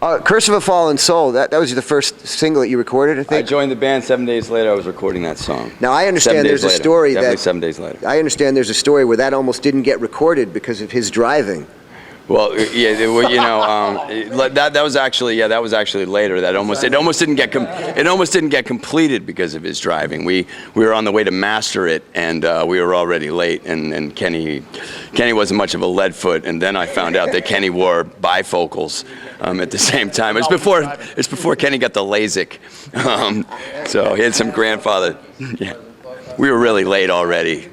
Curse of a Fallen Soul, that was the first single that you recorded, I think? I joined the band 7 days later. I was recording that song. Now, I understand there's a story Definitely that... 7 days later. I understand there's a story where that almost didn't get recorded because of his driving. Well, yeah, you know, that was actually later. It almost didn't get completed because of his driving. We were on the way to master it, and we were already late. And Kenny wasn't much of a lead foot. And then I found out that Kenny wore bifocals at the same time. It's before Kenny got the LASIK. So he had some grandfather. Yeah, we were really late already.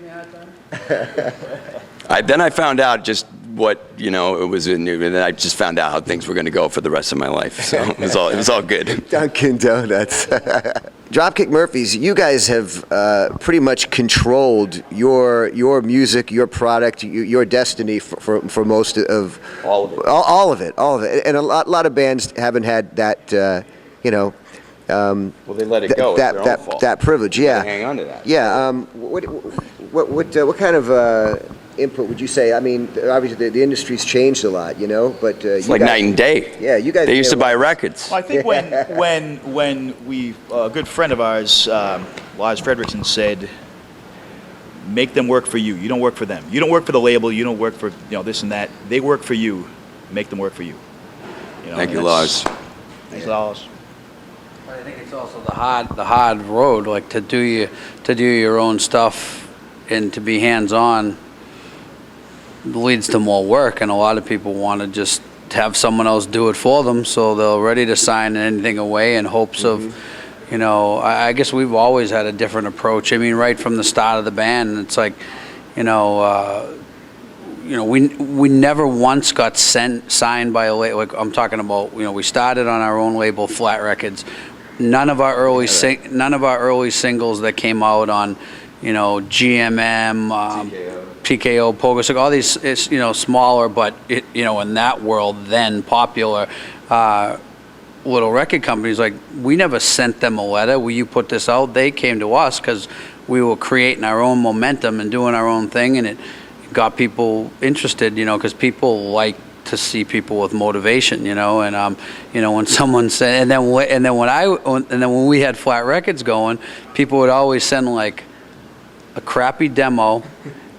Then I found out just what, you know, it was, and then I just found out how things were going to go for the rest of my life. So it was all good. Dunkin' Donuts. Dropkick Murphys, you guys have pretty much controlled your music, your product, your destiny for most of all of it. All of it. And a lot of bands haven't had that, you know. Well, they let it go. That privilege, yeah. Hang on to that. Yeah. What kind of input would you say? I mean, obviously the industry's changed a lot, you know, but it's like night and day. Yeah, you guys. They used to buy records. Well, I think when we a good friend of ours, Lars Fredrickson, said, "Make them work for you. You don't work for them. You don't work for the label. You don't work for this and that. They work for you. Make them work for you." Thank you, Lars. Thanks, Lars. I think it's also the hard road, like to do your own stuff and to be hands-on leads to more work, and a lot of people want to just have someone else do it for them, so they're ready to sign anything away in hopes of, you know, I guess we've always had a different approach. I mean, right from the start of the band, it's like, we never once got signed by a label. Like I'm talking about, we started on our own label, Flat Records. None of our early singles that came out on, GMM, PKO, Pogo, all these, smaller, but in that world then popular little record companies, like we never sent them a letter. Will you put this out? They came to us because we were creating our own momentum and doing our own thing, and it got people interested, because people like to see people with motivation, and when someone said, and then when we had Flat Records going, people would always send like a crappy demo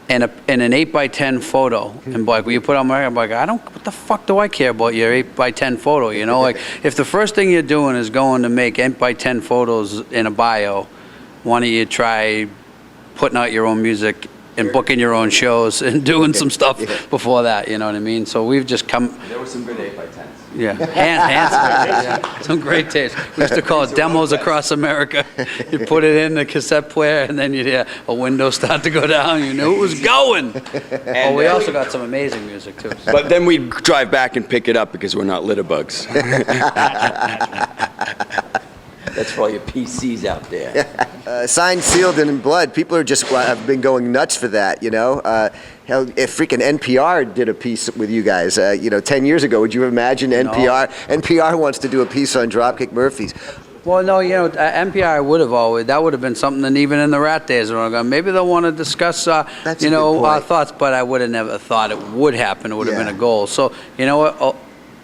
and an 8x10 photo, and be like, will you put on my record? I'm like, what the fuck do I care about your 8x10 photo? Like if the first thing you're doing is going to make 8x10 photos in a bio, why don't you try putting out your own music and booking your own shows and doing some stuff before that, you know what I mean? So we've just come. There were some good 8x10s. Yeah, handsome, some great taste. We used to call it demos across America. You put it in the cassette player, and then you'd hear a window start to go down. You knew it was going. And we also got some amazing music too. So. But then we'd drive back and pick it up because we're not litterbugs. That's for all your PCs out there. Signed, sealed, and in blood. People have been going nuts for that, Hell, if freaking NPR did a piece with you guys, 10 years ago, would you imagine NPR? No. NPR wants to do a piece on Dropkick Murphys. Well, no, NPR would have always, that would have been something, and even in the Rat days, maybe they'll want to discuss, our thoughts, but I would have never thought it would happen. It would have been a goal. So, what?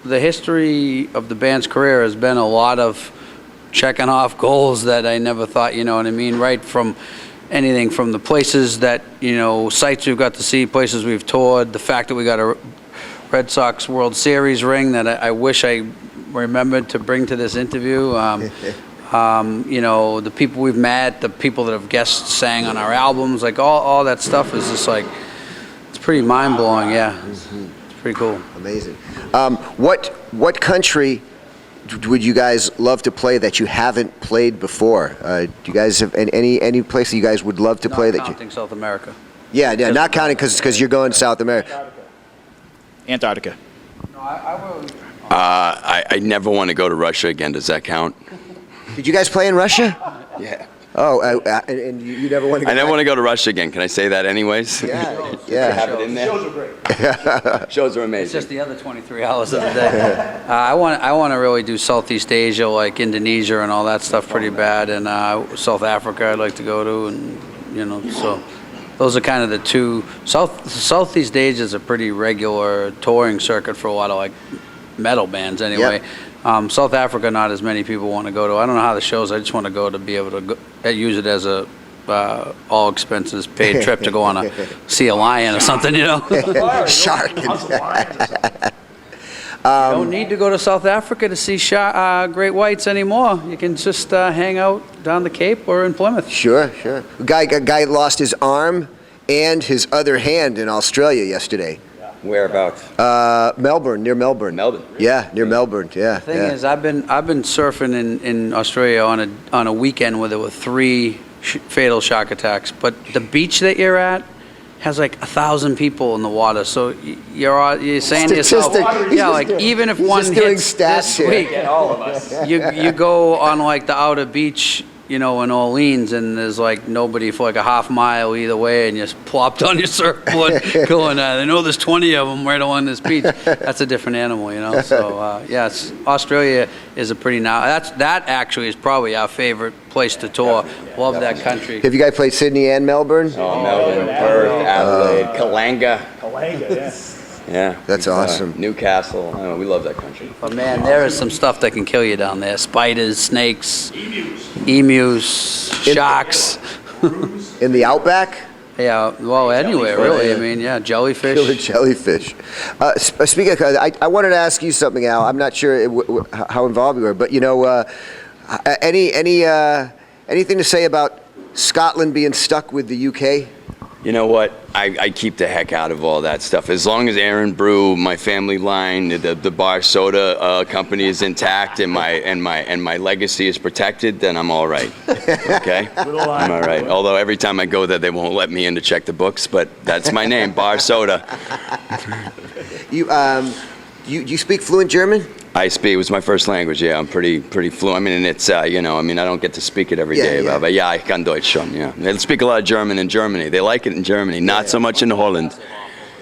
The history of the band's career has been a lot of checking off goals that I never thought, right from anything from the places that, sites we've got to see, places we've toured, the fact that we got a Red Sox World Series ring that I wish I remembered to bring to this interview. The people we've met, the people that have guest sang on our albums, like all that stuff is just like, it's pretty mind-blowing, yeah. It's pretty cool. Amazing. What country would you guys love to play that you haven't played before? Do you guys have any place that you guys would love to play? Not counting South America. Yeah, not counting because you're going to South America. Antarctica. No, I will. I never want to go to Russia again. Does that count? Did you guys play in Russia? Yeah. Oh, and you never want to go I never want to go to Russia again. Can I say that anyways? Yeah. Have it in there? Shows are great. Shows are amazing. It's just the other 23 hours of the day. I want to really do Southeast Asia, like Indonesia and all that stuff pretty bad, and South Africa I'd like to go to, and so those are kind of the two. Southeast Asia is a pretty regular touring circuit for a lot of like metal bands anyway. South Africa, not as many people want to go to. I don't know how the shows. I just want to go to be able to use it as a all expenses paid trip to go on see a lion or something, you know. Shark. You don't need to go to South Africa to see great whites anymore. You can just hang out down the Cape or in Plymouth. Sure. A guy lost his arm and his other hand in Australia yesterday. Whereabouts? Melbourne, near Melbourne. Melbourne. Yeah, near Melbourne. Yeah. The thing is, I've been surfing in Australia on a weekend where there were 3 fatal shark attacks. But the beach that you're at has like 1,000 people in the water. So you're saying to yourself, yeah, like even if one hits this week, you go on like the outer beach, you know, in Orleans, and there's like nobody for like a half mile either way, and you're just plopped on your surfboard going, I know there's 20 of them right along this beach. That's a different animal, you know. So yes, Australia is a pretty that actually is probably our favorite place to tour. Love that country. Have you guys played Sydney and Melbourne? Oh, Melbourne, Perth, Adelaide, Kalanga. Yeah. That's awesome. Newcastle. We love that country. But man, there is some stuff that can kill you down there. Spiders, snakes, emus, sharks. In the outback? Yeah, well, anywhere, really. I mean, yeah, jellyfish. Killer jellyfish. Speaking of, I wanted to ask you something, Al. I'm not sure how involved you were, but, you know, anything to say about Scotland being stuck with the UK? You know what? I keep the heck out of all that stuff. As long as Aaron Brew, my family line, the bar soda company is intact, and my legacy is protected, then I'm all right. Okay, I'm all right. Although every time I go there, they won't let me in to check the books, but that's my name, Bar Soda. You speak fluent German? I speak. It was my first language. Yeah, I'm pretty fluent. I mean, and it's you know, I mean, I don't get to speak it every day, but yeah, I can Deutsch schon. Yeah, they speak a lot of German in Germany. They like it in Germany, not so much in Holland.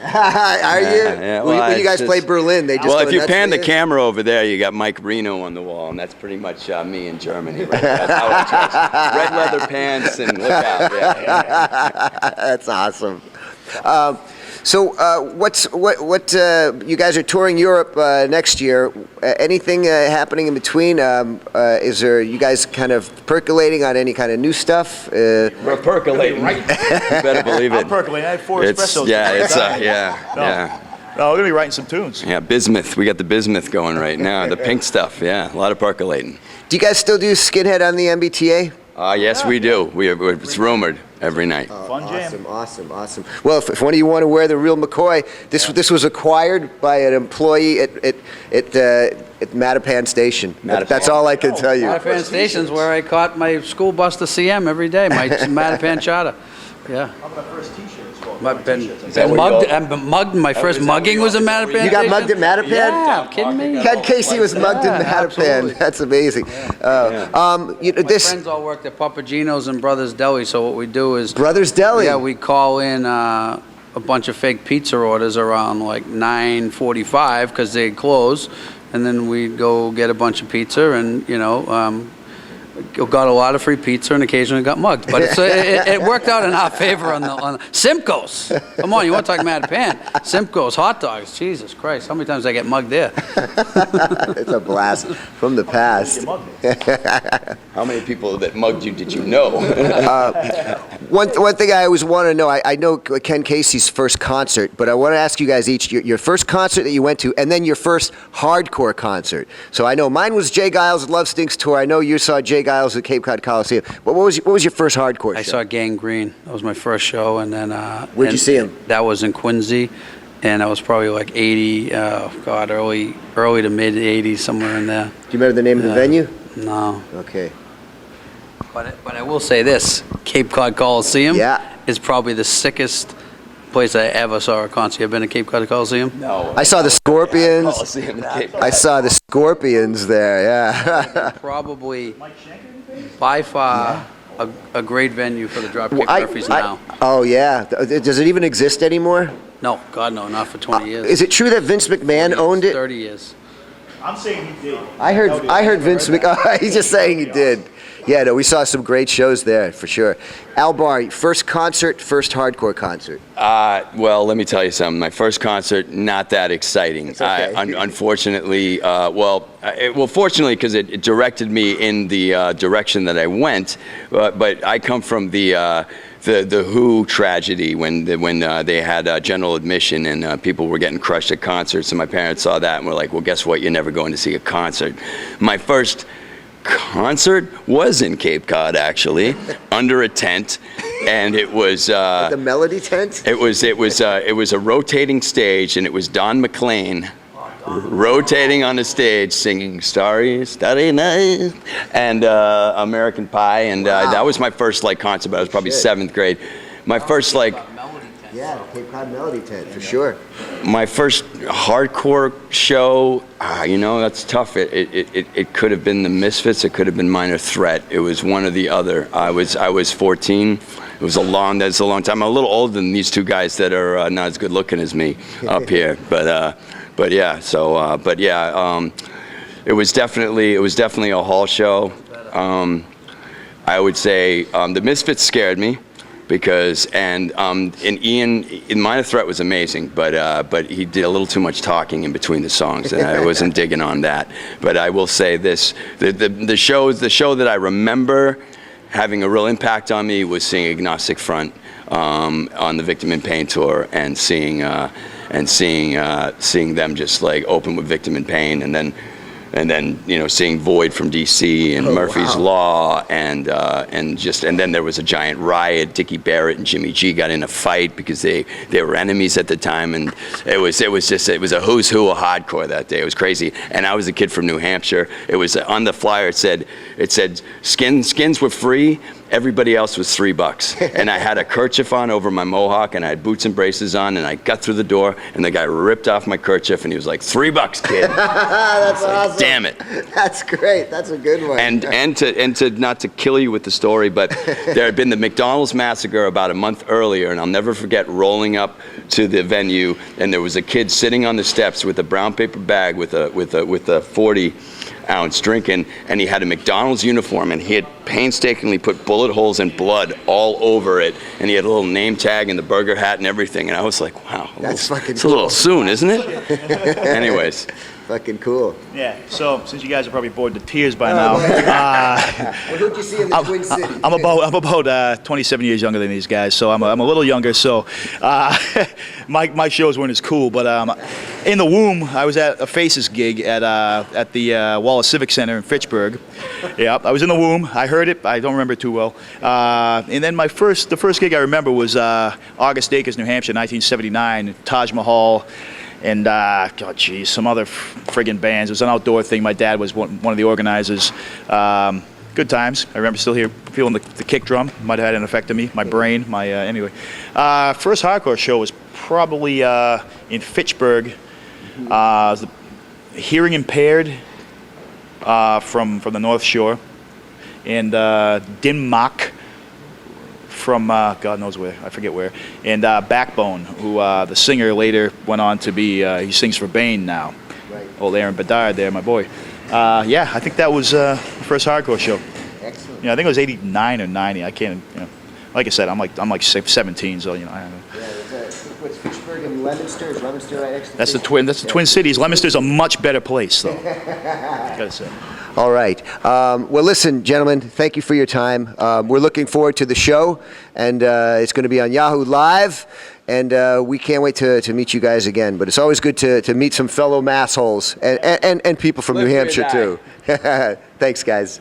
Are you? Yeah, well, when you guys play Berlin, they just well, if you pan the camera over there, you got Mike Reno on the wall, and that's pretty much me in Germany. Right? That's how it dressed. Red leather pants and look out. Yeah. That's awesome. So what you guys are touring Europe next year. Anything happening in between? Is there you guys kind of percolating on any kind of new stuff? We're percolating. Right. You better believe it. I'm percolating. I had 4 espressos. Yeah, it's No, we're going to be writing some tunes. Yeah, bismuth. We got the bismuth going right now. The pink stuff. Yeah, a lot of percolating. Do you guys still do Skinhead on the MBTA? Yes, we do. It's rumored every night. Fun jam. Awesome. Well, if one of you want to wear the real McCoy, this was acquired by an employee at Mattapan Station. That's all I can tell you. Mattapan Station's where I caught my school bus to CM every day, my Mattapan charter. Yeah. How about my first T-shirt? I've been mugged. My first mugging was in Mattapan. You got mugged at Mattapan? Yeah, kidding me? Ken Casey was mugged in Mattapan. Absolutely. That's amazing. My friends all worked at Papagino's and Brothers Deli, so what we do is... Brothers Deli? Yeah, we call in a bunch of fake pizza orders around like 9:45 because they close, and then we'd go get a bunch of pizza and, you know... got a lot of free pizza and occasionally got mugged, but it worked out in our favor on the Simcoe's. Come on, you want to talk Mattapan? Simcoe's hot dogs. Jesus Christ, how many times did I get mugged there? It's a blast from the past. How many people that mugged you did you know? One thing I always want to know, I know Ken Casey's first concert, but I want to ask you guys each your first concert that you went to, and then your first hardcore concert. So I know mine was Jay Giles' Love Stinks tour. I know you saw Jay Giles at Cape Cod Coliseum. What was your first hardcore show? I saw Gang Green. That was my first show, and then where'd you see him? That was in Quincy, and I was probably like 80. Early to mid 80s, somewhere in there. Do you remember the name of the venue? No. Okay. But I will say this: Cape Cod Coliseum is probably the sickest place I ever saw a concert. You ever been to Cape Cod Coliseum? No. I saw the Scorpions. I saw the Scorpions there. Yeah. Probably by far a great venue for the Dropkick Murphys now. Oh yeah. Does it even exist anymore? No, God no, not for 20 years. Is it true that Vince McMahon owned it? 30 years. I'm saying he did. I heard Vince McMahon. He's just saying he did. Yeah, no, we saw some great shows there for sure. Al Barr, first concert, first hardcore concert. Well, let me tell you something. My first concert, not that exciting. Okay. Unfortunately, fortunately, because it directed me in the direction that I went. But I come from the Who tragedy when they had general admission and people were getting crushed at concerts, and my parents saw that and were like, well, guess what? You're never going to see a concert. My first concert was in Cape Cod, actually, under a tent, and it was The Melody Tent? it was a rotating stage, and it was Don McLean rotating on the stage singing Starry Night and American Pie, and that was my first concert, but I was probably Shit. 7th grade. My first Yeah, the Cape Cod Melody Tent, for sure. my first hardcore show, that's tough. It could have been the Misfits. It could have been Minor Threat. It was one or the other. I was 14. It was that's a long time. I'm a little older than these two guys that are not as good looking as me up here. But yeah. It was definitely a hall show. I would say the Misfits scared me. Because in Minor Threat was amazing, but he did a little too much talking in between the songs, and I wasn't digging on that. But I will say this: the show that I remember having a real impact on me was seeing Agnostic Front on the Victim in Pain tour, and seeing them just open with Victim in Pain, and then seeing Void from DC and Murphy's Law, and then there was a giant riot. Dickie Barrett and Jimmy G got in a fight because they were enemies at the time, and it was a who's who of hardcore that day. It was crazy. And I was a kid from New Hampshire. It was on the flyer. It said skins were free. Everybody else was $3, and I had a kerchief on over my mohawk, and I had boots and braces on, and I got through the door, and the guy ripped off my kerchief, and he was like, $3, kid. That's awesome. Damn it. That's great. That's a good one. And to not to kill you with the story, but there had been the McDonald's massacre about a month earlier, and I'll never forget rolling up to the venue, and there was a kid sitting on the steps with a brown paper bag with a 40-ounce drinking, and he had a McDonald's uniform, and he had painstakingly put bullet holes and blood all over it, and he had a little name tag and the burger hat and everything, and I was like, wow, That's it's a little soon, isn't it? Anyways. Fucking cool. Yeah, so since you guys are probably bored to tears by now, Well, who'd you see in the Twin Cities? I'm about 27 years younger than these guys, so I'm a little younger. So my shows weren't as cool, but in the womb, I was at a Faces gig at the Wallace Civic Center in Fitchburg. Yeah, I was in the womb. I heard it. I don't remember it too well. And then the first gig I remember was August Acres, New Hampshire, 1979, Taj Mahal. And, some other friggin' bands. It was an outdoor thing. My dad was one of the organizers. Good times. I remember still feeling the kick drum. Might have had an effect on me, my brain, anyway. First hardcore show was probably in Fitchburg. The Hearing Impaired from the North Shore. And Din Mak from God knows where, I forget where, and Backbone, who the singer later went on to be, he sings for Bane now. Right. Old Aaron Bedard there, my boy. I think that was the first hardcore show. Excellent. I think it was 89 or 90. I can't, like I said, I'm like 17, so I don't know. Yeah, what's Fitchburg and Leominster? Is Leominster right next to That's the Twin Cities. Leominster's a much better place, though. Gotta say. All right. Well, listen, gentlemen, thank you for your time. We're looking forward to the show, and it's going to be on Yahoo Live, and we can't wait to meet you guys again. But it's always good to meet some fellow massholes and people from New Hampshire, too. Thanks, guys.